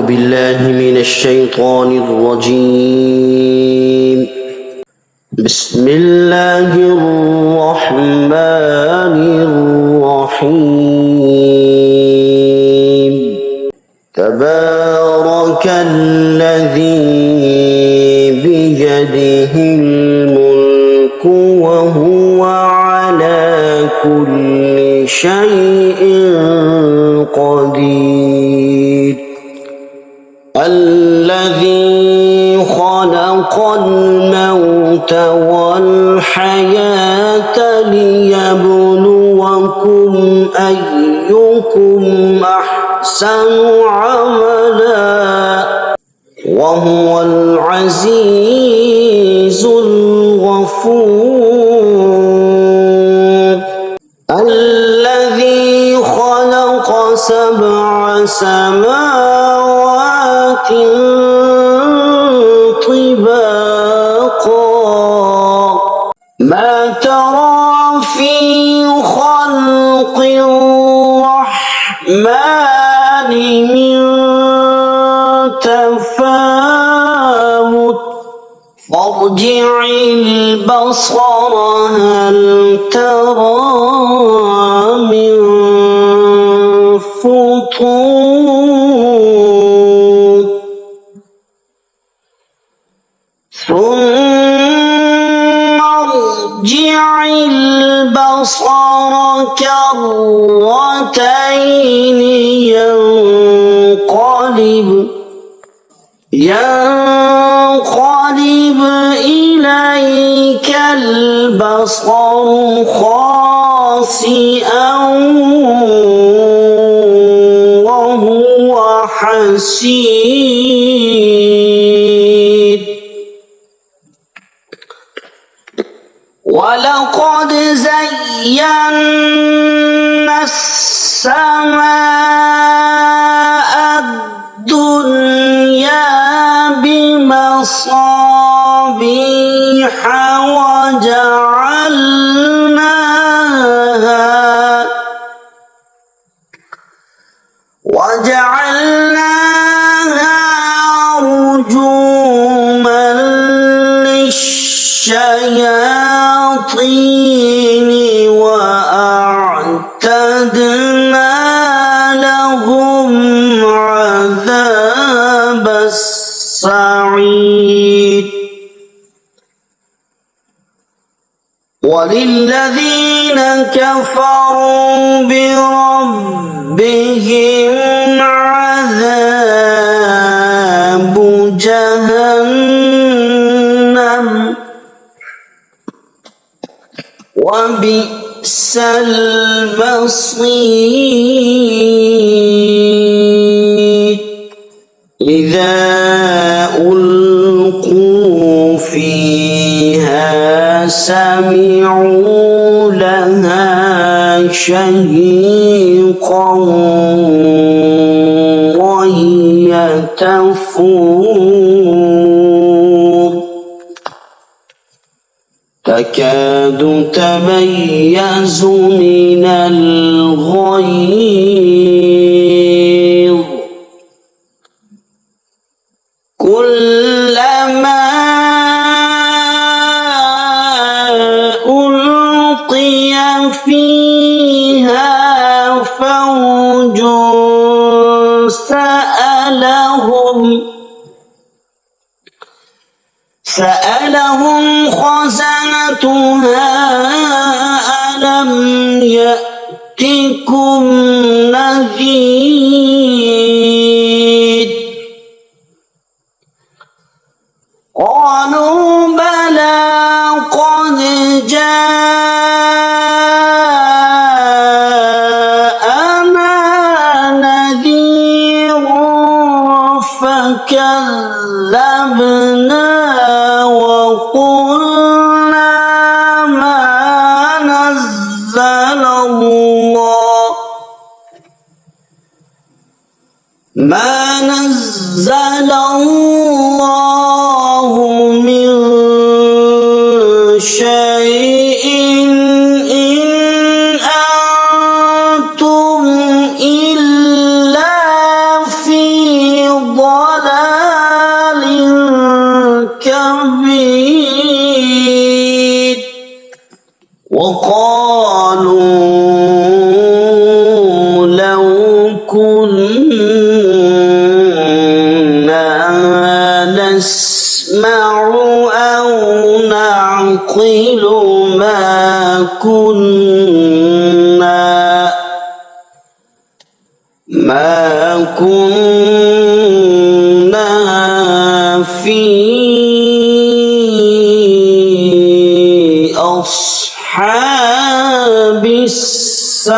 بالله من الشيطان الرجيم. بسم الله الرحمن الرحيم. تبارك الذي بيده الملك وهو على كل شيء قدير. الذي خلق الموت والحياة ليبلوكم أيكم أحسن عملا وهو العزيز الغفور. الذي خلق 7 سماوات طباقا ما ترى في خلق الرحمن من تفاوت فارجع البصر هل ترى من فطور ثم ارجع البصر كرتين ينقلب إليك البصر خاسئا وهو حسير. ولقد زينا السماء الدنيا بمصابيح وجعلناها رجوما للشياطين وأعتدنا لهم عذاب السعير. وللذين كفروا بربهم عذاب جهنم وبئس المصير. إذا ألقوا فيها سمعوا لها شهيقا وهي تفور تكاد تميز من الغيظ كلما ألقي فيها فوج سألهم خزنتها ألم يأتكم نذير قالوا بلى قد جاءنا نذير فكذبنا وقلنا ما نزل الله من شيء إن أنتم إلا في ضلال في أصحاب السعير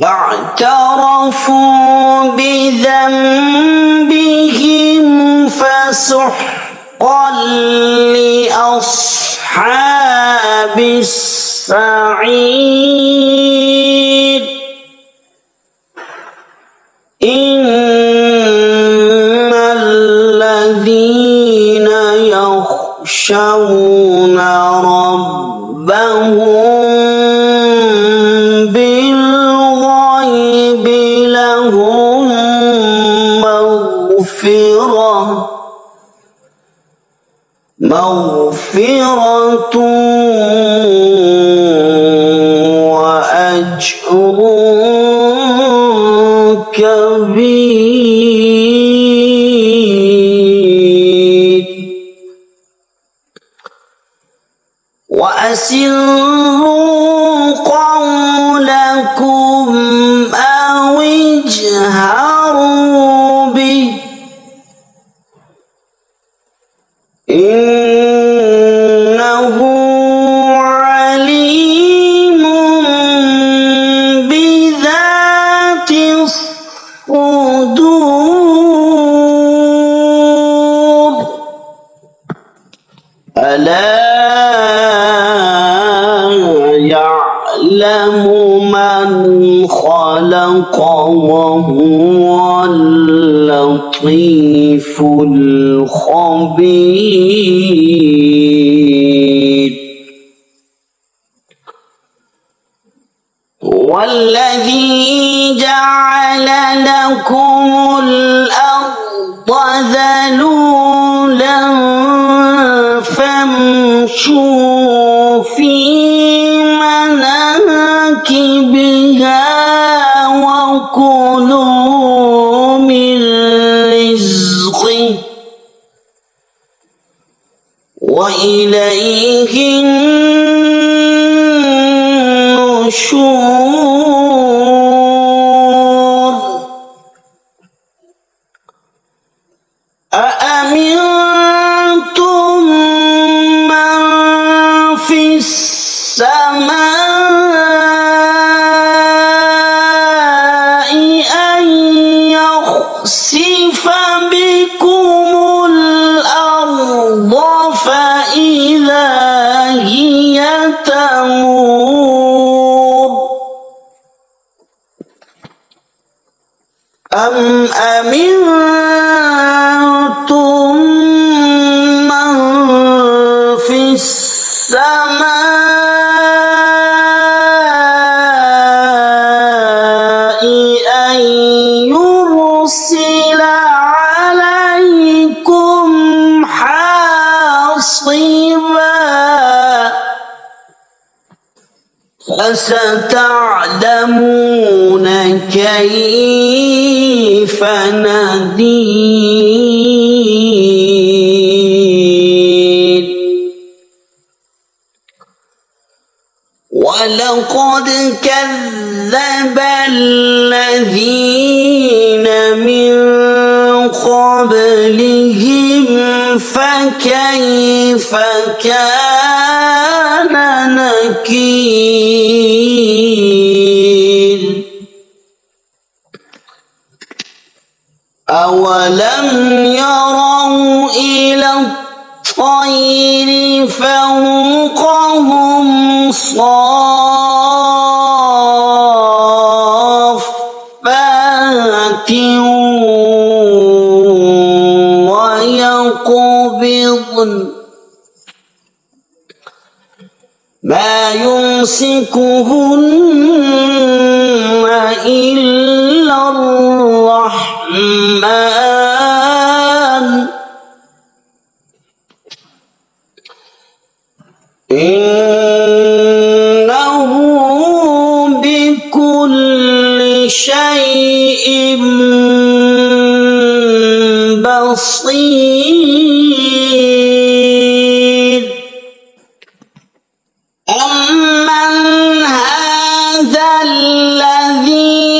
فاعترفوا بذنبهم فسحقا لأصحاب السعير إن الذين يخشون ربهم بالغيب لهم مغفرة وأجر كبير وأسروا قولكم أو اجهروا به إنه عليم بذات الصدور ألا يعلم من خلق وهو اللطيف الخبير والذي جعل لكم الأرض ذلولا فامشوا في مناكبها وكلوا من رزقه وإليه النشور أأمنتم من في السماء أن يخسف بكم الأرض فإذا هي تمور أم أمنتم من في السماء أن يرسل عليكم حاصبا فستعلمون كيف نذير ولقد كذب الذين من قبلهم فكيف كان نكير أولم يروا إلى الطير فوقهم صافات ويقبضن ما يمسكهن إلا الرحمن إنه بكل شيء بصير أمن هذا الذي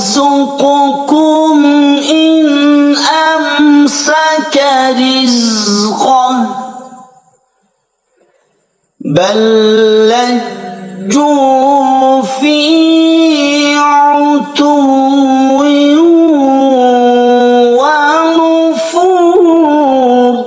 يرزقكم إن أمسك رزقه بل لجوا في عتو ونفور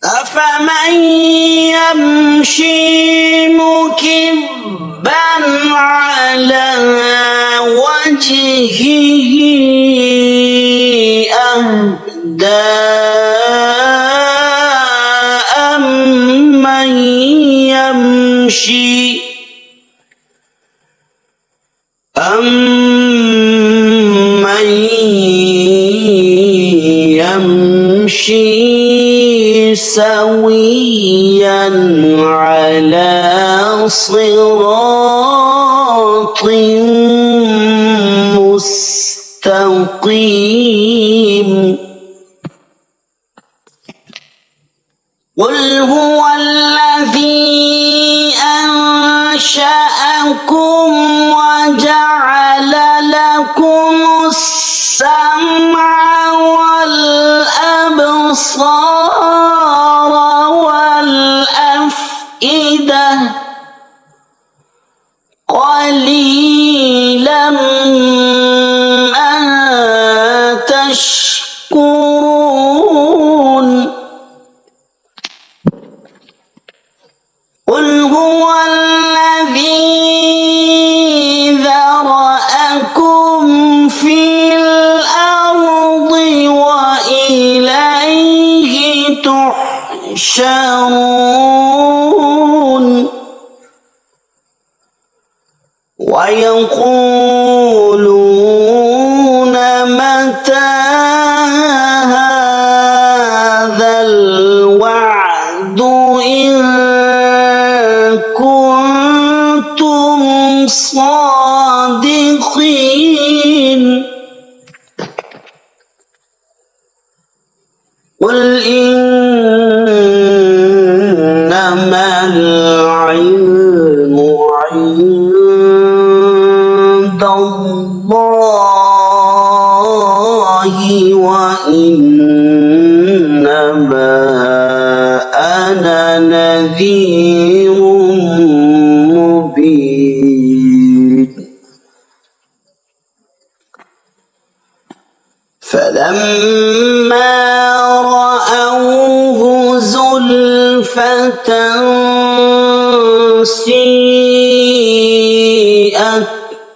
أفمن يمشي مكبا على وجهه أهدى أمن يمشي سويا على صراط مستقيم قل هو الذي أنشأكم وجعل لكم السمع والأبصار والأفئدة قليلا ما تشكرون قل هو الذي ذرأكم في الأرض وإليه تحشرون ويقولون متى هذا الوعد إن كنتم صادقين قل إنما العلم عند الله وإنما أنا نذير مبين فلما رأوه زلفة سيئت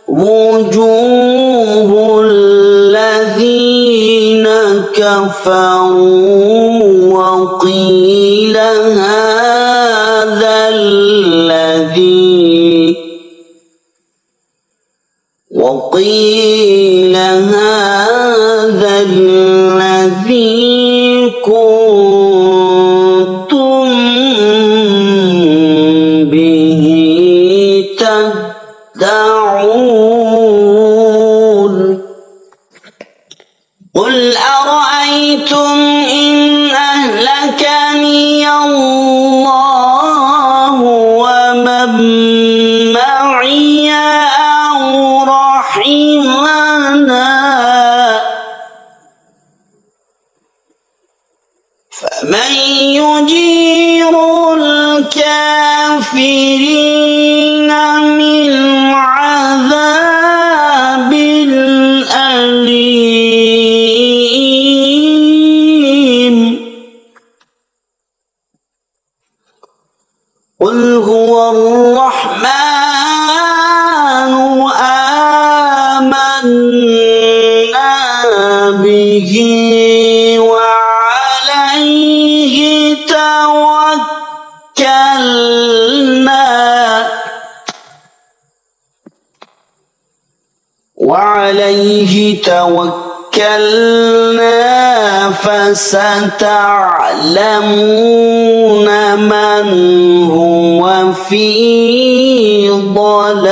وجوه الذين كفروا وقيل هذا الذي كنتم به تدعون قل أرأيتم إن أهلكني الله ومن معي أو رحمنا فمن يجير الكافرين من عذاب أليم قل هو الرحمن آمنا به وعليه توكلنا فستعلمون من هو في ضلال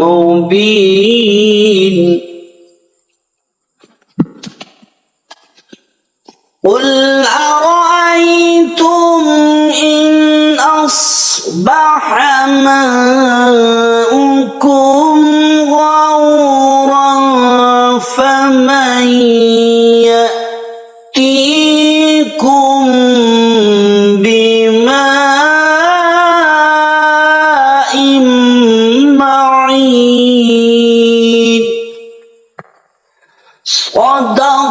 مبين قل أرأيتم إن أصبح ماؤكم غورا فمن يأتيكم بماء معين. صدق